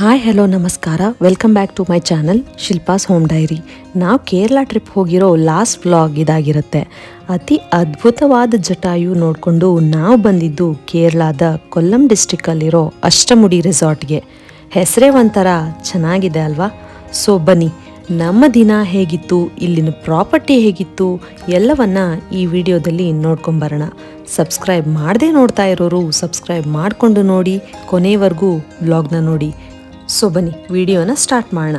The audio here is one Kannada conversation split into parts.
ಹಾಯ್ ಹಲೋ ನಮಸ್ಕಾರ, welcome back to my channel Shilpa's home diary. ನಾವು ಕೇರಳ ಟ್ರಿಪ್ ಹೋಗಿರೋ ಲಾಸ್ಟ್ ವ್ಲಾಗ್ ಇದಾಗಿರುತ್ತೆ. ಅತಿ ಅದ್ಭುತವಾದ ಜಟಾಯು ನೋಡಿಕೊಂಡು ನಾವು ಬಂದಿದ್ದು ಕೇರಳದ ಕೊಲ್ಲಂ ಡಿಸ್ಟ್ರಿಕ್ಕಲ್ಲಿರೋ ಅಷ್ಟಮುಡಿ ರೆಸಾರ್ಟ್ಗೆ. ಹೆಸರೇ ಒಂಥರ ಚೆನ್ನಾಗಿದೆ ಅಲ್ವಾ? ಸೊ ಬನ್ನಿ, ನಮ್ಮ ದಿನ ಹೇಗಿತ್ತು, ಇಲ್ಲಿನ ಪ್ರಾಪರ್ಟಿ ಹೇಗಿತ್ತು ಎಲ್ಲವನ್ನ ಈ ವಿಡಿಯೋದಲ್ಲಿ ನೋಡ್ಕೊಂಬರೋಣ. ಸಬ್ಸ್ಕ್ರೈಬ್ ಮಾಡದೆ ನೋಡ್ತಾ ಇರೋರು ಸಬ್ಸ್ಕ್ರೈಬ್ ಮಾಡಿಕೊಂಡು ನೋಡಿ, ಕೊನೆವರೆಗೂ ವ್ಲಾಗ್ನ ನೋಡಿ. ಸೊ ಬನ್ನಿ ವಿಡಿಯೋನ ಸ್ಟಾರ್ಟ್ ಮಾಡೋಣ.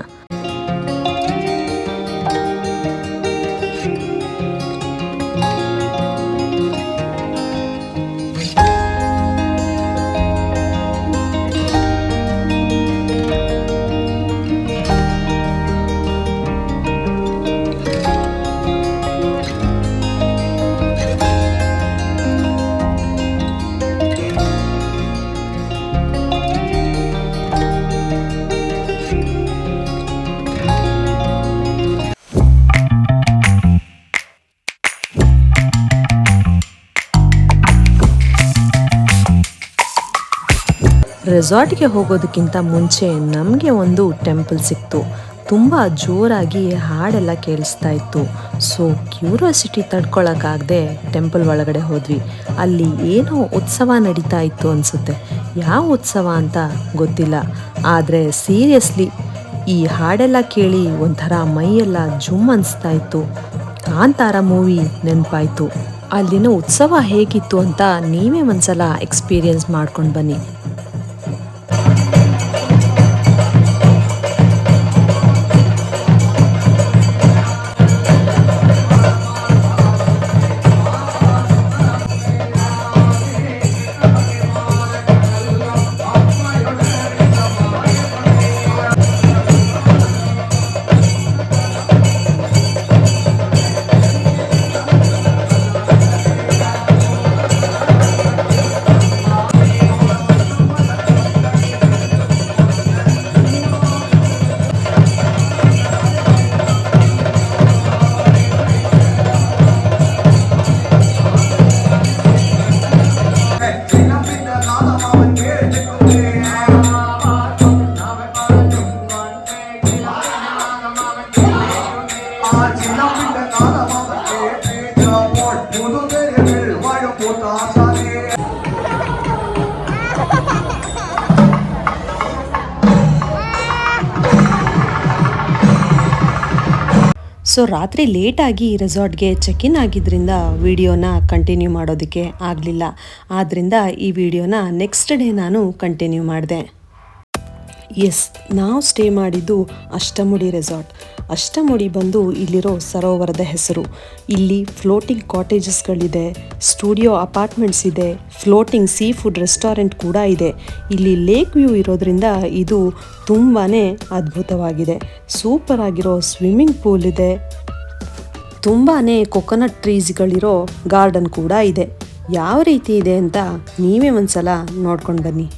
ರೆಸಾರ್ಟ್ಗೆ ಹೋಗೋದಕ್ಕಿಂತ ಮುಂಚೆ ನಮಗೆ ಒಂದು ಟೆಂಪಲ್ ಸಿಕ್ತು. ತುಂಬ ಜೋರಾಗಿ ಹಾಡೆಲ್ಲ ಕೇಳಿಸ್ತಾ ಇತ್ತು. ಸೊ ಕ್ಯೂರಿಯಾಸಿಟಿ ತಡ್ಕೊಳಕ್ಕಾಗದೆ ಟೆಂಪಲ್ ಒಳಗಡೆ ಹೋದ್ವಿ. ಅಲ್ಲಿ ಏನೋ ಉತ್ಸವ ನಡೀತಾ ಇತ್ತು ಅನಿಸುತ್ತೆ. ಯಾವ ಉತ್ಸವ ಅಂತ ಗೊತ್ತಿಲ್ಲ, ಆದರೆ ಸೀರಿಯಸ್ಲಿ ಈ ಹಾಡೆಲ್ಲ ಕೇಳಿ ಒಂಥರ ಮೈಯೆಲ್ಲ ಜುಮ್ ಅನಿಸ್ತಾ ಇತ್ತು. ಕಾಂತಾರ ಮೂವಿ ನೆನಪಾಯಿತು. ಅಲ್ಲಿನ ಉತ್ಸವ ಹೇಗಿತ್ತು ಅಂತ ನೀವೇ ಒಂದ್ಸಲ ಎಕ್ಸ್ಪೀರಿಯನ್ಸ್ ಮಾಡ್ಕೊಂಡು ಬನ್ನಿ. ಸೊ ರಾತ್ರಿ ಲೇಟಾಗಿ ರೆಸಾರ್ಟ್ಗೆ ಚೆಕ್ ಇನ್ ಆಗಿದ್ದರಿಂದ ವಿಡಿಯೋನ ಕಂಟಿನ್ಯೂ ಮಾಡೋದಕ್ಕೆ ಆಗಲಿಲ್ಲ. ಆದ್ದರಿಂದ ಈ ವಿಡಿಯೋನ ನೆಕ್ಸ್ಟ್ ಡೇ ನಾನು ಕಂಟಿನ್ಯೂ ಮಾಡಿದೆ. ಎಸ್, ನಾವು ಸ್ಟೇ ಮಾಡಿದ್ದು ಅಷ್ಟಮುಡಿ ರೆಸಾರ್ಟ್. ಅಷ್ಟಮುಡಿ ಬಂದು ಇಲ್ಲಿರೋ ಸರೋವರದ ಹೆಸರು. ಇಲ್ಲಿ ಫ್ಲೋಟಿಂಗ್ ಕಾಟೇಜಸ್ಗಳಿದೆ, ಸ್ಟುಡಿಯೋ ಅಪಾರ್ಟ್ಮೆಂಟ್ಸ್ ಇದೆ, ಫ್ಲೋಟಿಂಗ್ ಸೀ ಫುಡ್ ರೆಸ್ಟೋರೆಂಟ್ ಕೂಡ ಇದೆ. ಇಲ್ಲಿ ಲೇಕ್ ವ್ಯೂ ಇರೋದ್ರಿಂದ ಇದು ತುಂಬಾ ಅದ್ಭುತವಾಗಿದೆ. ಸೂಪರ್ ಆಗಿರೋ ಸ್ವಿಮ್ಮಿಂಗ್ ಪೂಲ್ ಇದೆ, ತುಂಬಾ ಕೊಕೊನಟ್ ಟ್ರೀಸ್ಗಳಿರೋ ಗಾರ್ಡನ್ ಕೂಡ ಇದೆ. ಯಾವ ರೀತಿ ಇದೆ ಅಂತ ನೀವೇ ಒಂದ್ಸಲ ನೋಡ್ಕೊಂಡು ಬನ್ನಿ.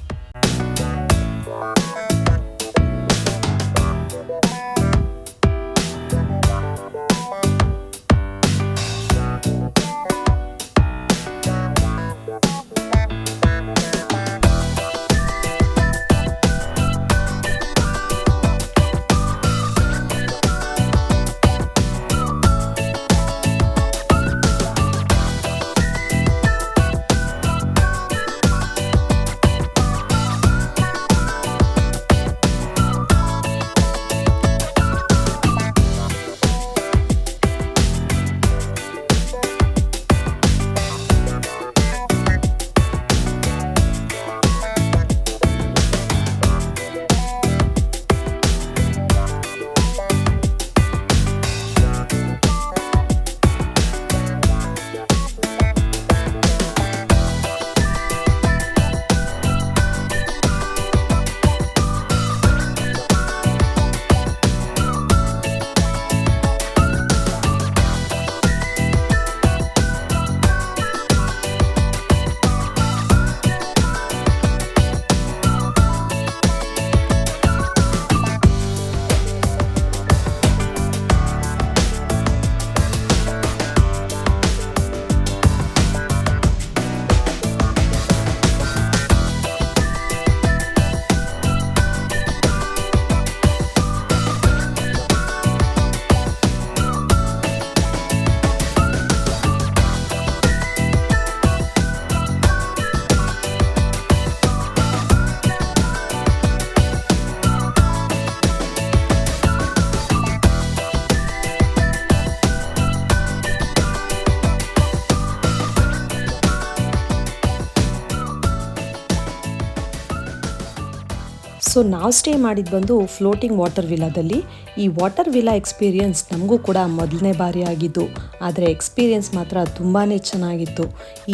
ಸೊ ನಾವು ಸ್ಟೇ ಮಾಡಿದ್ದು ಬಂದು ಫ್ಲೋಟಿಂಗ್ ವಾಟರ್ ವಿಲಾದಲ್ಲಿ. ಈ ವಾಟರ್ ವಿಲಾ ಎಕ್ಸ್ಪೀರಿಯನ್ಸ್ ನಮಗೂ ಕೂಡ ಮೊದಲನೇ ಬಾರಿ ಆಗಿದ್ದು, ಆದರೆ ಎಕ್ಸ್ಪೀರಿಯನ್ಸ್ ಮಾತ್ರ ತುಂಬಾ ಚೆನ್ನಾಗಿತ್ತು.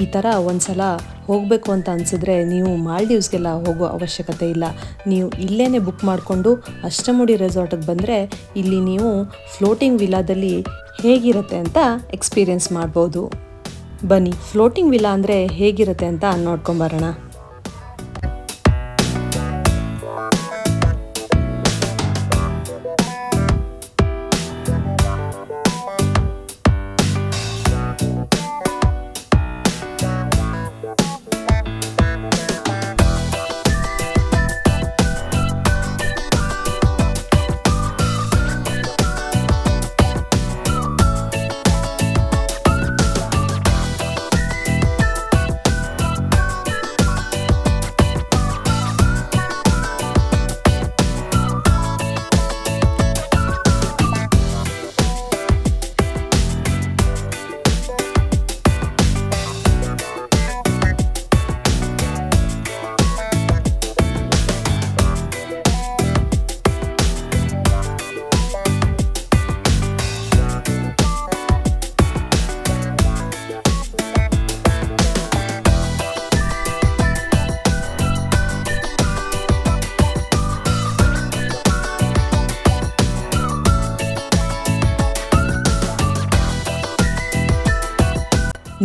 ಈ ಥರ ಒಂದ್ಸಲ ಹೋಗಬೇಕು ಅಂತ ಅನಿಸಿದ್ರೆ ನೀವು ಮಾಲ್ಡೀವ್ಸ್ಗೆಲ್ಲ ಹೋಗೋ ಅವಶ್ಯಕತೆ ಇಲ್ಲ. ನೀವು ಇಲ್ಲೇ ಬುಕ್ ಮಾಡಿಕೊಂಡು ಅಷ್ಟಮುಡಿ ರೆಸಾರ್ಟಿಗೆ ಬಂದರೆ ಇಲ್ಲಿ ನೀವು ಫ್ಲೋಟಿಂಗ್ ವಿಲಾದಲ್ಲಿ ಹೇಗಿರುತ್ತೆ ಅಂತ ಎಕ್ಸ್ಪೀರಿಯನ್ಸ್ ಮಾಡ್ಬೋದು. ಬನ್ನಿ ಫ್ಲೋಟಿಂಗ್ ವಿಲಾ ಅಂದರೆ ಹೇಗಿರುತ್ತೆ ಅಂತ ನೋಡ್ಕೊಂಬರೋಣ.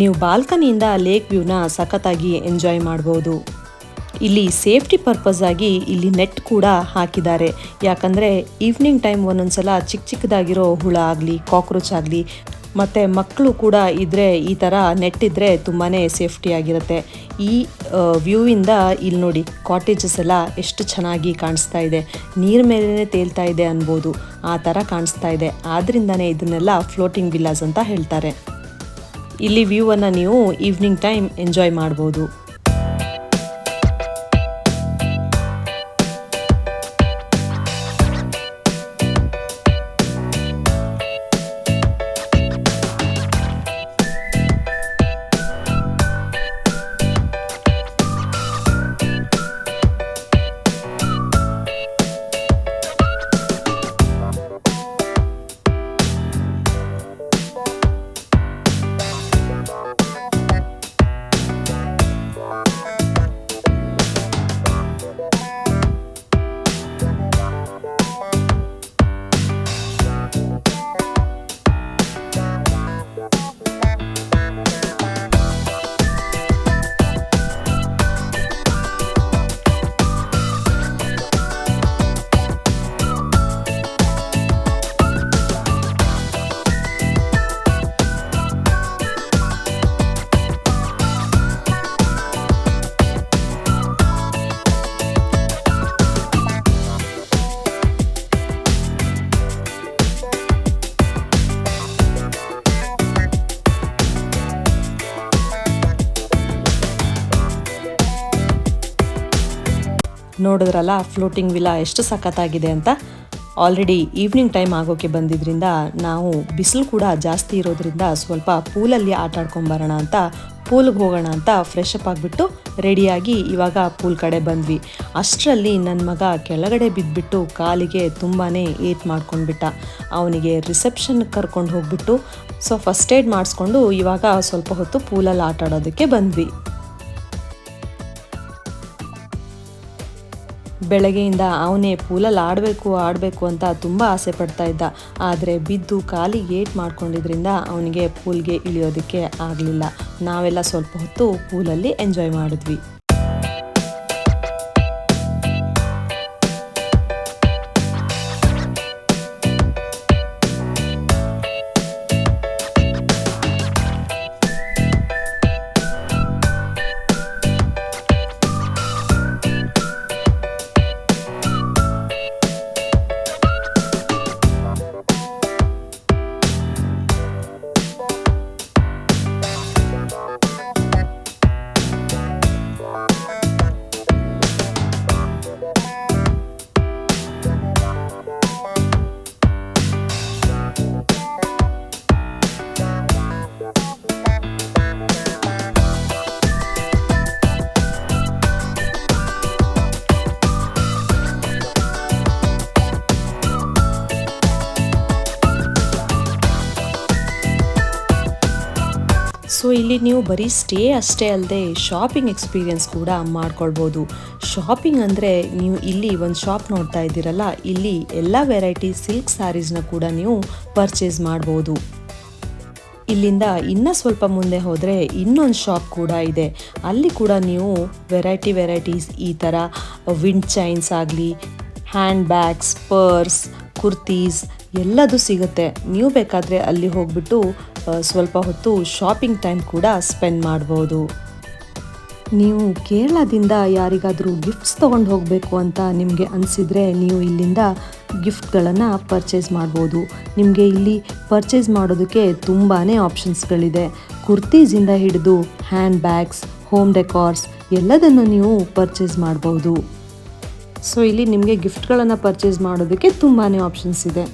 ನೀವು ಬಾಲ್ಕನಿಯಿಂದ ಲೇಕ್ ವ್ಯೂನ ಸಖತ್ತಾಗಿ ಎಂಜಾಯ್ ಮಾಡ್ಬೋದು. ಇಲ್ಲಿ ಸೇಫ್ಟಿ ಪರ್ಪಸ್ ಆಗಿ ಇಲ್ಲಿ ನೆಟ್ ಕೂಡ ಹಾಕಿದ್ದಾರೆ. ಯಾಕಂದರೆ ಈವ್ನಿಂಗ್ ಟೈಮ್ ಒಂದೊಂದ್ಸಲ ಚಿಕ್ಕದಾಗಿರೋ ಹುಳ ಆಗಲಿ ಕಾಕ್ರೋಚ್ ಆಗಲಿ ಮತ್ತು ಮಕ್ಕಳು ಕೂಡ ಇದ್ದರೆ ಈ ಥರ ನೆಟ್ ಇದ್ದರೆ ತುಂಬಾ ಸೇಫ್ಟಿ ಆಗಿರುತ್ತೆ. ಈ ವ್ಯೂವಿಂದ ಇಲ್ಲಿ ನೋಡಿ ಕಾಟೇಜಸ್ ಎಲ್ಲ ಎಷ್ಟು ಚೆನ್ನಾಗಿ ಕಾಣಿಸ್ತಾ ಇದೆ, ನೀರು ಮೇಲೇ ತೇಲ್ತಾ ಇದೆ ಅನ್ಬೋದು, ಆ ಥರ ಕಾಣಿಸ್ತಾ ಇದೆ. ಆದ್ದರಿಂದನೇ ಇದನ್ನೆಲ್ಲ ಫ್ಲೋಟಿಂಗ್ ವಿಲ್ಲಾಸ್ ಅಂತ ಹೇಳ್ತಾರೆ. ಇಲ್ಲಿ ವ್ಯೂವನ್ನು ನೀವು ಈವ್ನಿಂಗ್ ಟೈಮ್ ಎಂಜಾಯ್ ಮಾಡ್ಬೋದು. ನೋಡಿದ್ರಲ್ಲ ಫ್ಲೋಟಿಂಗ್ ವಿಲಾ ಎಷ್ಟು ಸಖತ್ತಾಗಿದೆ ಅಂತ. ಆಲ್ರೆಡಿ ಈವ್ನಿಂಗ್ ಟೈಮ್ ಆಗೋಕ್ಕೆ ಬಂದಿದ್ದರಿಂದ ನಾವು ಬಿಸಿಲು ಕೂಡ ಜಾಸ್ತಿ ಇರೋದ್ರಿಂದ ಸ್ವಲ್ಪ ಪೂಲಲ್ಲಿ ಆಟ ಆಡ್ಕೊಂಬರೋಣ ಅಂತ ಪೂಲ್ಗೆ ಹೋಗೋಣ ಅಂತ ಫ್ರೆಶ್ ಅಪ್ ಆಗಿಬಿಟ್ಟು ರೆಡಿಯಾಗಿ ಇವಾಗ ಪೂಲ್ ಕಡೆ ಬಂದ್ವಿ. ಅಷ್ಟರಲ್ಲಿ ನನ್ನ ಮಗ ಕೆಳಗಡೆ ಬಿದ್ದುಬಿಟ್ಟು ಕಾಲಿಗೆ ತುಂಬಾ ಏಟ್ ಮಾಡ್ಕೊಂಡ್ಬಿಟ್ಟ. ಅವನಿಗೆ ರಿಸೆಪ್ಷನ್ಗೆ ಕರ್ಕೊಂಡು ಹೋಗ್ಬಿಟ್ಟು ಸೊ ಫಸ್ಟ್ ಏಡ್ ಮಾಡಿಸ್ಕೊಂಡು ಇವಾಗ ಸ್ವಲ್ಪ ಹೊತ್ತು ಪೂಲಲ್ಲಿ ಆಟ ಆಡೋದಕ್ಕೆ ಬಂದ್ವಿ. ಬೆಳಗ್ಗೆಯಿಂದ ಅವನೇ ಪೂಲಲ್ಲಿ ಆಡಬೇಕು ಅಂತ ತುಂಬ ಆಸೆ ಪಡ್ತಾ ಇದ್ದ. ಆದರೆ ಬಿದ್ದು ಕಾಲಿಗೆ ಏಟ್ ಮಾಡ್ಕೊಂಡಿದ್ರಿಂದ ಅವನಿಗೆ ಪೂಲ್ಗೆ ಇಳಿಯೋದಕ್ಕೆ ಆಗಲಿಲ್ಲ. ನಾವೆಲ್ಲ ಸ್ವಲ್ಪ ಹೊತ್ತು ಪೂಲಲ್ಲಿ ಎಂಜಾಯ್ ಮಾಡಿದ್ವಿ. ಸೊ ಇಲ್ಲಿ ನೀವು ಬರೀ ಸ್ಟೇ ಅಷ್ಟೇ ಅಲ್ಲದೆ ಶಾಪಿಂಗ್ ಎಕ್ಸ್ಪೀರಿಯನ್ಸ್ ಕೂಡ ಮಾಡ್ಕೊಳ್ಬೋದು. ಶಾಪಿಂಗ್ ಅಂದರೆ ನೀವು ಇಲ್ಲಿ ಒಂದು ಶಾಪ್ ನೋಡ್ತಾ ಇದ್ದೀರಲ್ಲ, ಇಲ್ಲಿ ಎಲ್ಲ ವೆರೈಟಿ ಸಿಲ್ಕ್ ಸ್ಯಾರೀಸ್ನ ಕೂಡ ನೀವು ಪರ್ಚೇಸ್ ಮಾಡ್ಬೋದು. ಇಲ್ಲಿಂದ ಇನ್ನೂ ಸ್ವಲ್ಪ ಮುಂದೆ ಹೋದರೆ ಇನ್ನೊಂದು ಶಾಪ್ ಕೂಡ ಇದೆ. ಅಲ್ಲಿ ಕೂಡ ನೀವು ವೆರೈಟೀಸ್ ಈ ಥರ ವಿಂಡ್ ಚೈನ್ಸ್ ಆಗಲಿ, ಹ್ಯಾಂಡ್ ಬ್ಯಾಗ್ಸ್, ಪರ್ಸ್, ಕುರ್ತೀಸ್ ಎಲ್ಲದೂ ಸಿಗುತ್ತೆ. ನೀವು ಬೇಕಾದರೆ ಅಲ್ಲಿ ಹೋಗ್ಬಿಟ್ಟು ಸ್ವಲ್ಪ ಹೊತ್ತು ಶಾಪಿಂಗ್ ಟೈಮ್ ಕೂಡ ಸ್ಪೆಂಡ್ ಮಾಡ್ಬೋದು. ನೀವು ಕೇರಳದಿಂದ ಯಾರಿಗಾದರೂ ಗಿಫ್ಟ್ಸ್ ತೊಗೊಂಡು ಹೋಗಬೇಕು ಅಂತ ನಿಮಗೆ ಅನಿಸಿದರೆ ನೀವು ಇಲ್ಲಿಂದ ಗಿಫ್ಟ್ಗಳನ್ನು ಪರ್ಚೇಸ್ ಮಾಡ್ಬೋದು. ನಿಮಗೆ ಇಲ್ಲಿ ಪರ್ಚೇಸ್ ಮಾಡೋದಕ್ಕೆ ತುಂಬಾ ಆಪ್ಷನ್ಸ್ಗಳಿದೆ. ಕುರ್ತೀಸಿಂದ ಹಿಡಿದು ಹ್ಯಾಂಡ್ ಬ್ಯಾಗ್ಸ್, ಹೋಮ್ ಡೆಕಾರ್ಸ್ ಎಲ್ಲದನ್ನು ನೀವು ಪರ್ಚೇಸ್ ಮಾಡ್ಬೋದು. ಸೊ ಇಲ್ಲಿ ನಿಮಗೆ ಗಿಫ್ಟ್ಗಳನ್ನು ಪರ್ಚೇಸ್ ಮಾಡೋದಕ್ಕೆ ತುಂಬಾ ಆಪ್ಷನ್ಸ್ ಇದೆ.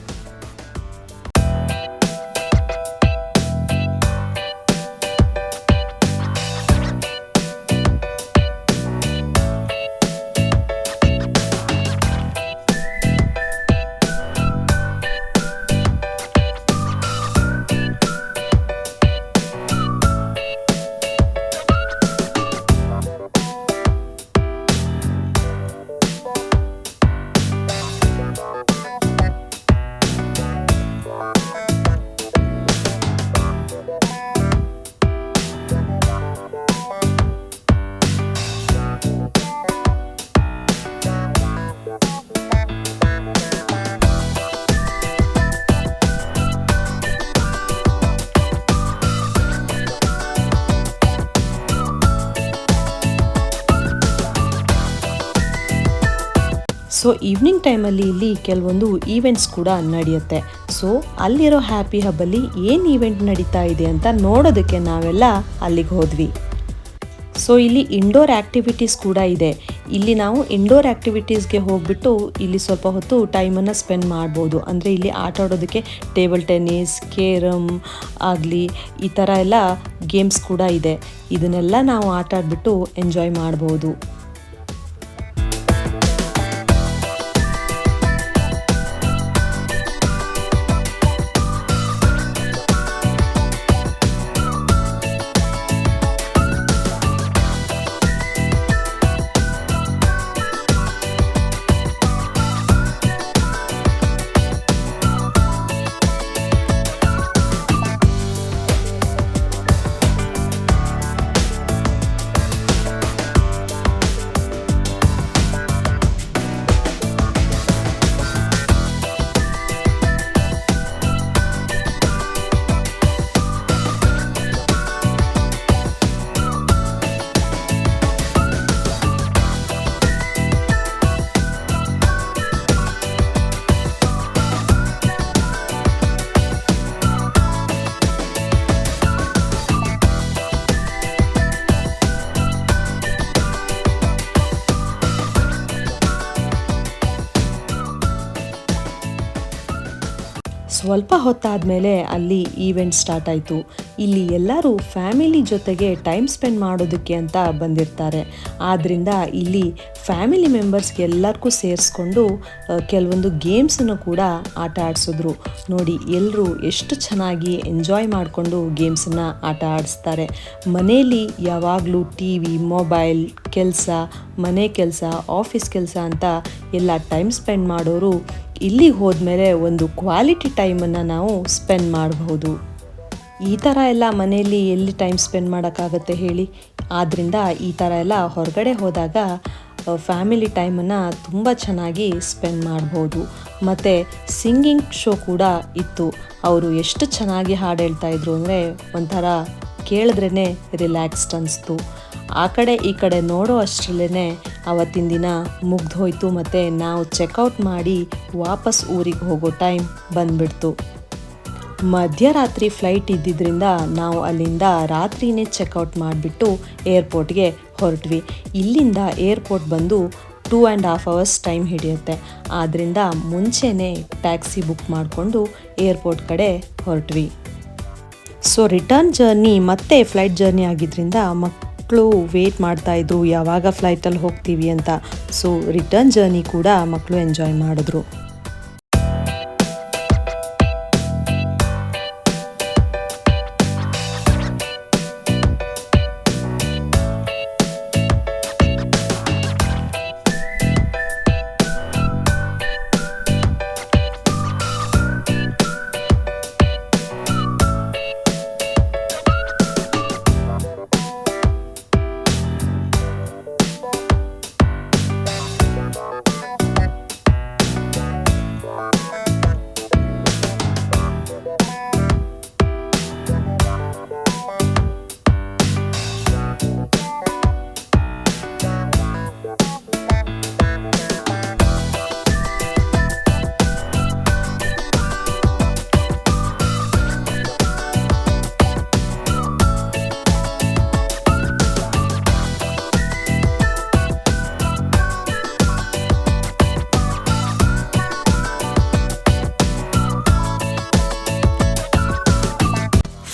ಸೊ ಈವ್ನಿಂಗ್ ಟೈಮಲ್ಲಿ ಇಲ್ಲಿ ಕೆಲವೊಂದು ಈವೆಂಟ್ಸ್ ಕೂಡ ನಡೆಯುತ್ತೆ. ಸೊ ಅಲ್ಲಿರೋ ಹ್ಯಾಪಿ ಹಬ್ಬಲ್ಲಿ ಏನು ಈವೆಂಟ್ ನಡೀತಾ ಇದೆ ಅಂತ ನೋಡೋದಕ್ಕೆ ನಾವೆಲ್ಲ ಅಲ್ಲಿಗೆ ಹೋದ್ವಿ. ಸೊ ಇಲ್ಲಿ ಇಂಡೋರ್ ಆ್ಯಕ್ಟಿವಿಟೀಸ್ ಕೂಡ ಇದೆ. ಇಲ್ಲಿ ನಾವು ಇಂಡೋರ್ ಆ್ಯಕ್ಟಿವಿಟೀಸ್ಗೆ ಹೋಗ್ಬಿಟ್ಟು ಇಲ್ಲಿ ಸ್ವಲ್ಪ ಹೊತ್ತು ಟೈಮನ್ನು ಸ್ಪೆಂಡ್ ಮಾಡ್ಬೋದು. ಅಂದರೆ ಇಲ್ಲಿ ಆಟ ಆಡೋದಕ್ಕೆ ಟೇಬಲ್ ಟೆನ್ನಿಸ್, ಕೇರಮ್ ಆಗಲಿ ಈ ಥರ ಎಲ್ಲ ಗೇಮ್ಸ್ ಕೂಡ ಇದೆ. ಇದನ್ನೆಲ್ಲ ನಾವು ಆಟ ಆಡಿಬಿಟ್ಟು ಎಂಜಾಯ್ ಮಾಡ್ಬೋದು. ಸ್ವಲ್ಪ ಹೊತ್ತಾದಮೇಲೆ ಅಲ್ಲಿ ಈವೆಂಟ್ ಸ್ಟಾರ್ಟ್ ಆಯಿತು. ಇಲ್ಲಿ ಎಲ್ಲರೂ ಫ್ಯಾಮಿಲಿ ಜೊತೆಗೆ ಟೈಮ್ ಸ್ಪೆಂಡ್ ಮಾಡೋದಕ್ಕೆ ಅಂತ ಬಂದಿರ್ತಾರೆ. ಆದ್ದರಿಂದ ಇಲ್ಲಿ ಫ್ಯಾಮಿಲಿ ಮೆಂಬರ್ಸ್ಗೆ ಎಲ್ಲರಿಗೂ ಸೇರಿಸ್ಕೊಂಡು ಕೆಲವೊಂದು ಗೇಮ್ಸನ್ನು ಕೂಡ ಆಟ ಆಡಿಸಿದ್ರು. ನೋಡಿ ಎಲ್ಲರೂ ಎಷ್ಟು ಚೆನ್ನಾಗಿ ಎಂಜಾಯ್ ಮಾಡಿಕೊಂಡು ಗೇಮ್ಸನ್ನು ಆಟ ಆಡಿಸ್ತಾರೆ. ಮನೇಲಿ ಯಾವಾಗಲೂ ಟಿ ವಿ, ಮೊಬೈಲ್, ಕೆಲಸ, ಮನೆ ಕೆಲಸ, ಆಫೀಸ್ ಕೆಲಸ ಅಂತ ಎಲ್ಲ ಟೈಮ್ ಸ್ಪೆಂಡ್ ಮಾಡೋರು ಇಲ್ಲಿಗೆ ಹೋದ್ಮೇಲೆ ಒಂದು ಕ್ವಾಲಿಟಿ ಟೈಮನ್ನು ನಾವು ಸ್ಪೆಂಡ್ ಮಾಡಬಹುದು. ಈ ಥರ ಎಲ್ಲ ಮನೆಯಲ್ಲಿ ಎಲ್ಲಿ ಟೈಮ್ ಸ್ಪೆಂಡ್ ಮಾಡೋಕ್ಕಾಗತ್ತೆ ಹೇಳಿ. ಆದ್ದರಿಂದ ಈ ಥರ ಎಲ್ಲ ಹೊರಗಡೆ ಹೋದಾಗ ಫ್ಯಾಮಿಲಿ ಟೈಮನ್ನು ತುಂಬ ಚೆನ್ನಾಗಿ ಸ್ಪೆಂಡ್ ಮಾಡ್ಬೋದು. ಮತ್ತು ಸಿಂಗಿಂಗ್ ಶೋ ಕೂಡ ಇತ್ತು. ಅವರು ಎಷ್ಟು ಚೆನ್ನಾಗಿ ಹಾಡು ಹೇಳ್ತಾಯಿದ್ರು ಅಂದರೆ ಒಂಥರ ಕೇಳಿದ್ರೇ ರಿಲ್ಯಾಕ್ಸ್ಡ್ ಅನಿಸ್ತು. ಆ ಕಡೆ ಈ ಕಡೆ ನೋಡೋ ಅಷ್ಟರಲ್ಲೇ ಆವತ್ತಿನ ದಿನ ಮುಗ್ದೋಯ್ತು. ಮತ್ತು ನಾವು ಚೆಕ್ಔಟ್ ಮಾಡಿ ವಾಪಸ್ ಊರಿಗೆ ಹೋಗೋ ಟೈಮ್ ಬಂದುಬಿಡ್ತು. ಮಧ್ಯರಾತ್ರಿ ಫ್ಲೈಟ್ ಇದ್ದಿದ್ದರಿಂದ ನಾವು ಅಲ್ಲಿಂದ ರಾತ್ರಿನೇ ಚೆಕ್ಔಟ್ ಮಾಡಿಬಿಟ್ಟು ಏರ್ಪೋರ್ಟ್ಗೆ ಹೊರಟ್ವಿ. ಇಲ್ಲಿಂದ ಏರ್ಪೋರ್ಟ್ ಬಂದು 2.5 hours ಟೈಮ್ ಹಿಡಿಯುತ್ತೆ. ಆದ್ದರಿಂದ ಮುಂಚೆನೇ ಟ್ಯಾಕ್ಸಿ ಬುಕ್ ಮಾಡಿಕೊಂಡು ಏರ್ಪೋರ್ಟ್ ಕಡೆ ಹೊರಟ್ವಿ. ಸೊ ರಿಟರ್ನ್ ಜರ್ನಿ ಮತ್ತು ಫ್ಲೈಟ್ ಜರ್ನಿ ಆಗಿದ್ದರಿಂದ ಮಕ್ಕಳು ವೇಟ್ ಮಾಡ್ತಾಯಿದ್ರು ಯಾವಾಗ ಫ್ಲೈಟಲ್ಲಿ ಹೋಗ್ತೀವಿ ಅಂತ. ಸೊ ರಿಟರ್ನ್ ಜರ್ನಿ ಕೂಡ ಮಕ್ಕಳು ಎಂಜಾಯ್ ಮಾಡಿದ್ರು.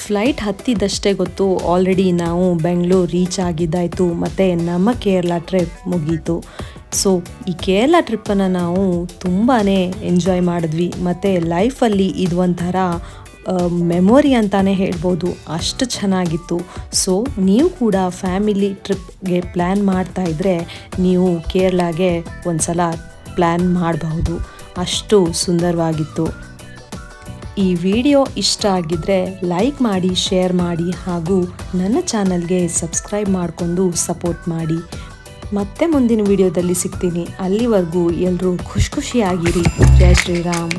ಫ್ಲೈಟ್ ಹತ್ತಿದಷ್ಟೇ ಗೊತ್ತು ಆಲ್ರೆಡಿ ನಾವು ಬೆಂಗಳೂರು ರೀಚ್ ಆಗಿದ್ದಾಯಿತು ಮತ್ತು ನಮ್ಮ ಕೇರಳ ಟ್ರಿಪ್ ಮುಗೀತು. ಸೊ ಈ ಕೇರಳ ಟ್ರಿಪ್ಪನ್ನು ನಾವು ತುಂಬಾ ಎಂಜಾಯ್ ಮಾಡಿದ್ವಿ ಮತ್ತು ಲೈಫಲ್ಲಿ ಇದು ಒಂಥರ ಮೆಮೊರಿ ಅಂತಲೇ ಹೇಳ್ಬೋದು, ಅಷ್ಟು ಚೆನ್ನಾಗಿತ್ತು. ಸೊ ನೀವು ಕೂಡ ಫ್ಯಾಮಿಲಿ ಟ್ರಿಪ್ಗೆ ಪ್ಲ್ಯಾನ್ ಮಾಡ್ತಾಯಿದ್ರೆ ನೀವು ಕೇರಳಗೆ ಒಂದು ಸಲ ಪ್ಲ್ಯಾನ್ ಮಾಡಬಹುದು, ಅಷ್ಟು ಸುಂದರವಾಗಿತ್ತು. ಈ ವಿಡಿಯೋ ಇಷ್ಟ ಆಗಿದ್ದರೆ ಲೈಕ್ ಮಾಡಿ, ಶೇರ್ ಮಾಡಿ ಹಾಗೂ ನನ್ನ ಚಾನಲ್ಗೆ ಸಬ್ಸ್ಕ್ರೈಬ್ ಮಾಡಿಕೊಂಡು ಸಪೋರ್ಟ್ ಮಾಡಿ. ಮತ್ತೆ ಮುಂದಿನ ವಿಡಿಯೋದಲ್ಲಿ ಸಿಗ್ತೀನಿ. ಅಲ್ಲಿವರೆಗೂ ಎಲ್ಲರೂ ಖುಷಿಯಾಗಿರಿ. ಜೈ ಶ್ರೀರಾಮ್.